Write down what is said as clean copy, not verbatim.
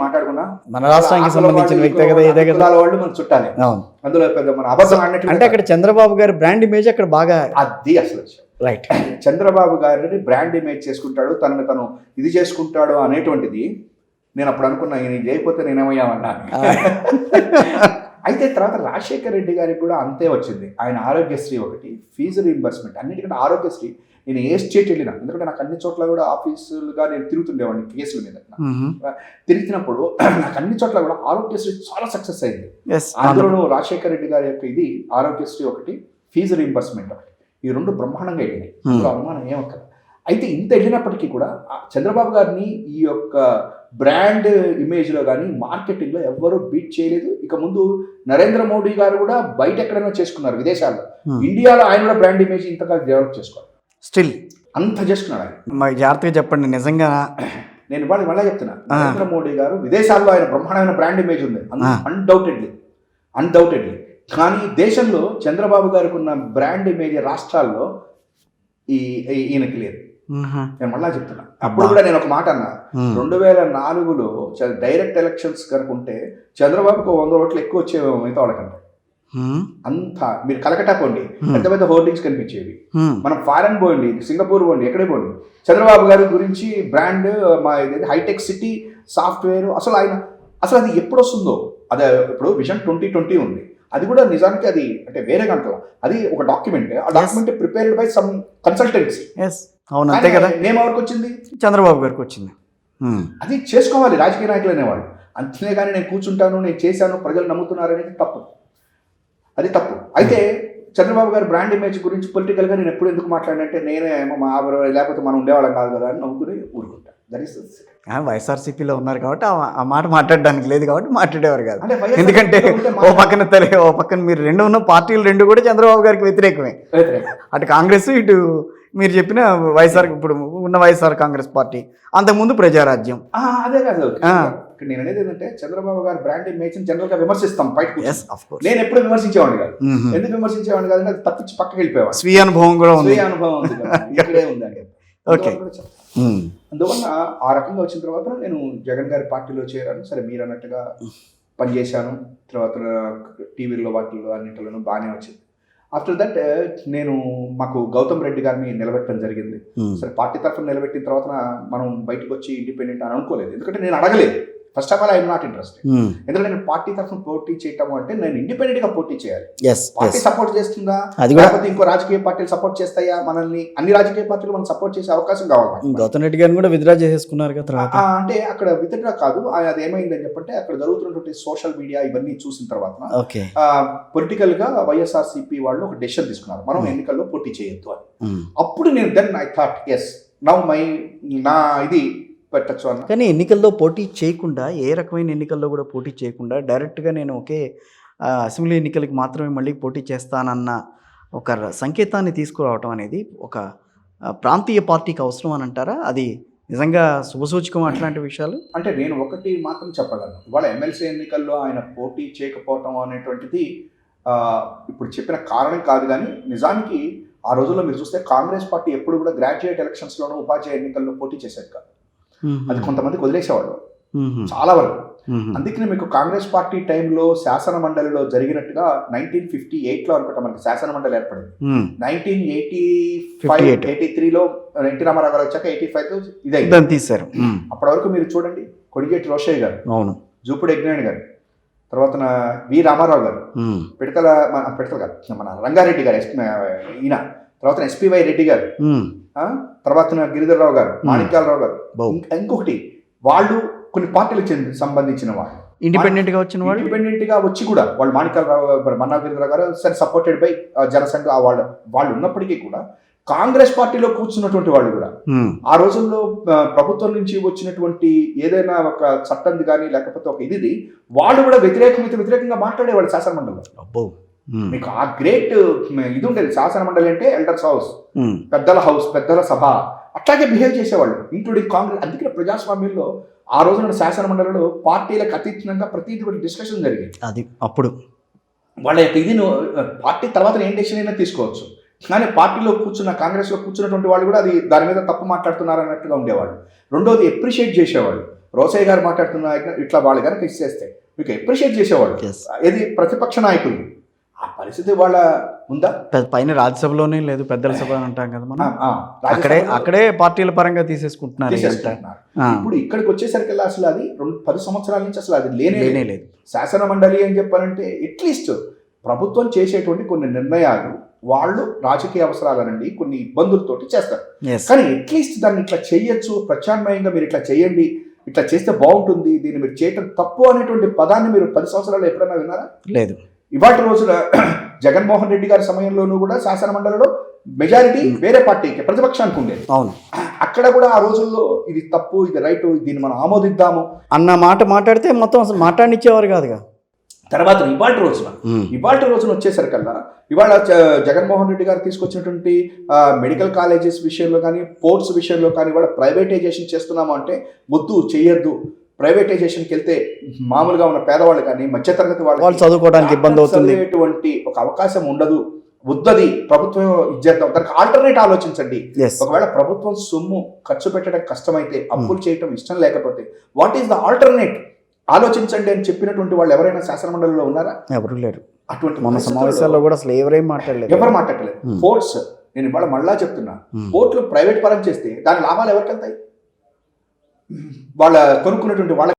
మాట్లాడుకున్నా మన రాష్ట్రానికి సంబంధించిన వ్యక్తి కదా, ఇదే కదా వాళ్ళు మన చుట్టాలే. అవును. అందులో పెద్ద మన అబద్ధం అన్నట్టు అంటే అక్కడ చంద్రబాబు గారి బ్రాండ్ ఇమేజ్ అక్కడ బాగా అది అసలు రైట్. చంద్రబాబు గారిని బ్రాండ్ ఇమేజ్ చేసుకుంటాడు, తనని తను ఇది చేసుకుంటాడు అనేటువంటిది నేను అప్పుడు అనుకున్నా, ఈయన చేయకపోతే నేనేమయ్యామన్నా. అయితే తర్వాత రాజశేఖర్ రెడ్డి గారికి కూడా అంతే వచ్చింది. ఆయన ఆరోగ్యశ్రీ ఒకటి, ఫీజు రీయింబర్స్మెంట్, అన్నిటికంటే ఆరోగ్యశ్రీ. నేను ఏ స్టేట్ వెళ్ళినా, ఎందుకంటే నాకు అన్ని చోట్ల కూడా ఆఫీసులుగా నేను తిరుగుతుండేవాడిని కేసుల మీద. తిరిగినప్పుడు నాకు అన్ని చోట్ల కూడా ఆరోగ్యశ్రీ చాలా సక్సెస్ అయింది. అందులోనూ రాజశేఖర్ రెడ్డి గారి యొక్క ఇది ఆరోగ్యశ్రీ ఒకటి, ఫీజు రీయింబర్స్మెంట్ ఒకటి, ఈ రెండు బ్రహ్మాండంగా వెళ్ళినాయి. అందులో అనుమానం ఏమక్కర్లేదు. అయితే ఇంత వెళ్ళినప్పటికీ కూడా చంద్రబాబు గారిని ఈ యొక్క బ్రాండ్ ఇమేజ్లో కానీ మార్కెటింగ్లో ఎవ్వరూ బీట్ చేయలేదు. ఇక ముందు నరేంద్ర మోడీ గారు కూడా బయట ఎక్కడైనా చేసుకున్నారు, విదేశాల్లో. ఇండియాలో ఆయన కూడా బ్రాండ్ ఇమేజ్ ఇంతగా డెవలప్ చేసుకోవాలి, స్టిల్ అంత చేసుకున్నాడు ఆయన. మరి జాగ్రత్తగా చెప్పండి, నిజంగా నేను ఇవాళ మళ్ళీ చెప్తున్నా, నరేంద్ర మోడీ గారు విదేశాల్లో ఆయన బ్రహ్మాండమైన బ్రాండ్ ఇమేజ్ ఉంది, అన్డౌటెడ్లీ. కానీ దేశంలో చంద్రబాబు గారికి ఉన్న బ్రాండ్ ఇమేజ్ రాష్ట్రాల్లో ఈయనకి లేదు. నేను మళ్ళా చెప్తున్నా, అప్పుడు కూడా నేను ఒక మాట అన్నా, 2004లో డైరెక్ట్ ఎలక్షన్స్ కనుక ఉంటే చంద్రబాబుకు 100 ఓట్లు ఎక్కువ వచ్చేవి మిగతా వాళ్ళకంటే. అంతా మీరు కలకటా పోండి, పెద్ద పెద్ద హోర్డింగ్స్ కనిపించేవి. మనం ఫారెన్ పోండి, సింగపూర్ పోండి, ఎక్కడే పోండి, చంద్రబాబు గారి గురించి బ్రాండ్, మా హైటెక్ సిటీ, సాఫ్ట్వేర్, అసలు అది ఎప్పుడు వస్తుందో. అదే ఇప్పుడు విజన్ 2020 ఉంది, అది కూడా నిజానికి అది అంటే వేరే గంటల, అది ఒక డాక్యుమెంట్. ఆ document prepared by some consultancy. అవును, అంతే కదా. నేమ్ ఎవరికి వచ్చింది? చంద్రబాబు గారికి వచ్చింది. అది చేసుకోవాలి రాజకీయ నాయకులు అనేవాళ్ళు. అంతేగాని నేను కూర్చుంటాను, నేను చేశాను, ప్రజలు నమ్ముతున్నారు అనేది తప్పు, అది తప్పు. అయితే చంద్రబాబు గారి బ్రాండ్ ఇమేజ్ గురించి పొలిటికల్గా నేను ఎప్పుడు ఎందుకు మాట్లాడినంటే, నేనే మా లేకపోతే మనం ఉండేవాళ్ళం కాదు కదా అని నవ్వుకుని ఊరుకుంటా. వైఎస్ఆర్సీపీలో ఉన్నారు కాబట్టి ఆ మాట మాట్లాడడానికి లేదు కాబట్టి మాట్లాడేవారు కాదు. ఎందుకంటే ఓ పక్కన మీరు రెండు ఉన్న పార్టీలు రెండు కూడా చంద్రబాబు గారికి వ్యతిరేకమే. అటు కాంగ్రెస్, ఇటు మీరు చెప్పిన వైఎస్ఆర్, ఇప్పుడు ఉన్న వైఎస్ఆర్ కాంగ్రెస్ పార్టీ, అంతకుముందు ప్రజారాజ్యం. అదే కాదు నేను అనేది ఏంటంటే, చంద్రబాబు గారి బ్రాండ్ ఇమేజ్ జనరల్ గా విమర్శిస్తాం బయటకు. నేను ఎప్పుడు విమర్శించేవాడిని కాదు. ఎందుకు విమర్శించేవాడిని కాదు, అది తప్పించి పక్కకి వెళ్ళిపోయేవాడు. స్వీయ అనుభవం కూడా ఉంది, ఇక్కడే ఉందండి. అందువల్ల ఆ రకంగా వచ్చిన తర్వాత నేను జగన్ గారి పార్టీలో చేరాను. సరే, మీరు అన్నట్టుగా పనిచేశాను. తర్వాత టీవీల్లో వాటిల్లో అన్నింటిలోనూ బాగానే వచ్చింది. ఆఫ్టర్ దట్ నేను మాకు గౌతమ్ రెడ్డి గారిని నిలబెట్టడం జరిగింది. సరే, పార్టీ తరఫున నిలబెట్టిన తర్వాత మనం బయటకు వచ్చి ఇండిపెండెంట్ అని అనుకోలేదు, ఎందుకంటే నేను అడగలేదు. First of all I'm not interested. ఎందుకంటే నేను పార్టీ తరఫున పోటీ చేయటం అంటే నేను ఇండిపెండెంట్ గా పోటీ చేయాలి. పార్టీ సపోర్ట్ చేస్తుందా, లేకపోతే ఇంకో రాజకీయ పార్టీలు సపోర్ట్ చేస్తాయా మనల్ని? అన్ని రాజకీయ పార్టీలు మనం సపోర్ట్ చేసే అవకాశం కావాలి. గౌతమ్ రెడ్డి గారిని కూడా విత్డ్రా చేసేసుకున్నారు కదా. అంటే అక్కడ విత్డ్రా కాదు, అది ఏమైందని చెప్పంటే, అక్కడ జరుగుతున్నటువంటి సోషల్ మీడియా ఇవన్నీ చూసిన తర్వాత పొలిటికల్ గా వైఎస్ఆర్సీపీ వాళ్ళు ఒక డెసిషన్ తీసుకున్నారు, మనం ఎన్నికల్లో పోటీ చేయొద్దు అని. అప్పుడు నేను then I thought yes now నా ఇది పెట్టచ్చు అన్న. కానీ ఎన్నికల్లో పోటీ చేయకుండా, ఏ రకమైన ఎన్నికల్లో కూడా పోటీ చేయకుండా డైరెక్ట్గా నేను ఒకే అసెంబ్లీ ఎన్నికలకి మాత్రమే మళ్ళీ పోటీ చేస్తానన్న ఒక సంకేతాన్ని తీసుకురావటం అనేది ఒక ప్రాంతీయ పార్టీకి అవసరం అని అంటారా? అది నిజంగా శుభసూచకం అట్లాంటి విషయాలు? అంటే నేను ఒకటి మాత్రం చెప్పగలను, ఇవాళ ఎమ్మెల్సీ ఎన్నికల్లో ఆయన పోటీ చేయకపోవటం అనేటువంటిది ఇప్పుడు చెప్పిన కారణం కాదు. కానీ నిజానికి ఆ రోజుల్లో మీరు చూస్తే కాంగ్రెస్ పార్టీ ఎప్పుడు కూడా గ్రాడ్యుయేట్ ఎలక్షన్స్లోనూ ఉపాధ్యాయ ఎన్నికల్లో పోటీ చేసేది కాదు. అది కొంతమందికి వదిలేసేవాళ్ళు చాలా వరకు. అందుకనే మీకు కాంగ్రెస్ పార్టీ టైంలో శాసన మండలిలో జరిగినట్టుగా 1958లో అనుకుంటా మనకి శాసన మండలి ఏర్పడింది. 1983లో ఎన్టీ రామారావు గారు వచ్చాక 85లో ఇదే తీశారు. అప్పటి వరకు మీరు చూడండి, కొడిగేటి రోషయ్య గారు, అవును, జూపుడు యజ్ఞాని గారు, తర్వాత వి రామారావు గారు, పిడతల గారు, మన రంగారెడ్డి గారు, ఈయన తర్వాత ఎస్పీవై రెడ్డి గారు, తర్వాత గిరిధర్రావు గారు, మాణిక్యాలరావు గారు, ఇంకొకటి వాళ్ళు కొన్ని పార్టీలకు సంబంధించిన వాళ్ళు, ఇండిపెండెంట్ గా వచ్చిన వాళ్ళు, ఇండిపెండెంట్ గా వచ్చి కూడా వాళ్ళు మాణిక్యాలరావు, మన్నా గిరిధర్రావు గారు సరే సపోర్టెడ్ బై జనసంఘ వాళ్ళు ఉన్నప్పటికీ కూడా కాంగ్రెస్ పార్టీలో కూర్చున్నటువంటి వాళ్ళు కూడా ఆ రోజుల్లో ప్రభుత్వం నుంచి వచ్చినటువంటి ఏదైనా ఒక చట్టం కానీ లేకపోతే ఒక ఇది వాళ్ళు కూడా వ్యతిరేకంగా మాట్లాడేవాళ్ళు శాసన మండలిలో. మీకు ఆ గ్రేట్ ఇది ఉండేది, శాసన మండలి అంటే ఎల్డర్స్ హౌస్, పెద్దల సభ, అట్లాగే బిహేవ్ చేసేవాళ్ళు ఇంక్లూడింగ్ కాంగ్రెస్. అందుకే ప్రజాస్వామ్యంలో ఆ రోజున శాసన మండలిలో పార్టీలకు అతీతంగా ప్రతి డిస్కషన్ జరిగింది. అది అప్పుడు వాళ్ళ యొక్క ఇది పార్టీ తర్వాత ఏం డెసిషన్ అయినా తీసుకోవచ్చు, కానీ పార్టీలో కాంగ్రెస్లో కూర్చున్నటువంటి వాళ్ళు కూడా అది దాని మీద తప్పు మాట్లాడుతున్నారు అన్నట్టుగా ఉండేవాళ్ళు. రెండోది, ఎప్రిషియేట్ చేసేవాళ్ళు. రోసయ్య గారు మాట్లాడుతున్న ఇట్లా వాళ్ళు కనుక ఇచ్చేస్తే మీకు అప్రిషియేట్ చేసేవాళ్ళు. Yes. ఏది ప్రతిపక్ష నాయకులు. ఆ పరిస్థితి వాళ్ళ ఉందా? పైన రాజ్యసభలోనే లేదు, పెద్దల సభ అని అంటాం కదా మనం, అక్కడే రాజ్యసభలో అక్కడే పార్టీల పరంగా తీసేసుకుంటున్నారు ఇదంతా. తీసేసుకుంటున్నారు. ఆ. ఇప్పుడు ఇక్కడికి వచ్చేసరికల్లా అసలు అది 10 సంవత్సరాల నుంచి అసలు అది లేనే లేనే లేదు. లేదు. శాసన మండలి అని చెప్పాలంటే అట్లీస్ట్ ప్రభుత్వం చేసేటువంటి కొన్ని నిర్ణయాలు వాళ్ళు రాజకీయ అవసరాలనండి కొన్ని ఇబ్బందులతోటి చేస్తారు. Yes. కానీ అట్లీస్ట్ దాన్ని ఇట్లా చేయొచ్చు, ప్రత్యామ్నాయంగా మీరు ఇట్లా చేయండి, ఇట్లా చేస్తే బాగుంటుంది, దీన్ని మీరు చేయటం తప్పు అనేటువంటి పదాన్ని మీరు 10 సంవత్సరాలు ఎప్పుడైనా విన్నారా? లేదు. ఇవాటి రోజున జగన్మోహన్ రెడ్డి గారి సమయంలోనూ కూడా శాసన మండలిలో మెజారిటీ వేరే పార్టీకి, ప్రతిపక్షానికి ఉండేది. అవును. అక్కడ కూడా ఆ రోజుల్లో ఇది తప్పు, ఇది రైట్, దీన్ని మనం ఆమోదిద్దాము అన్న మాట మాట్లాడితే మొత్తం అసలు మాట్లాడినిచ్చేవారు కాదుగా. తర్వాత ఇవాళ రోజున వచ్చేసరికల్లా ఇవాళ జగన్మోహన్ రెడ్డి గారు తీసుకొచ్చినటువంటి మెడికల్ కాలేజెస్ విషయంలో కానీ, పోర్ట్స్ విషయంలో కానీ ఇవాళ ప్రైవేటైజేషన్ చేస్తున్నాము అంటే వద్దు, చేయొద్దు. ప్రైవేటైజేషన్కి వెళ్తే మామూలుగా ఉన్న పేదవాళ్ళు కానీ, మధ్యతరగతి వాళ్ళు చదువుకోవడానికి ఇబ్బంది అవుతుంది, చదివేటువంటి ఒక అవకాశం ఉండదు, వద్దది ప్రభుత్వం ఇచ్చేద్దాం, దానికి ఆల్టర్నేట్ ఆలోచించండి. ఒకవేళ ప్రభుత్వం సొమ్ము ఖర్చు పెట్టడం కష్టమైతే, అప్పులు చేయటం ఇష్టం లేకపోతే వాట్ ఈస్ ద ఆల్టర్నేట్ ఆలోచించండి అని చెప్పినటువంటి వాళ్ళు ఎవరైనా శాసన మండలిలో ఉన్నారా? ఎవరు లేరు. అటువంటి మన సమావేశాల్లో కూడా అసలు ఎవరేం మాట్లాడలేదు, ఎవరు మాట్లాడలేదు. పోర్ట్స్, నేను ఇవాళ మళ్ళా చెప్తున్నా, పోర్ట్లు ప్రైవేట్ పరం చేస్తే దాని లాభాలు ఎవరికి వెళ్తాయి? వాళ్ళ కొనుక్కున్నటువంటి వాళ్ళ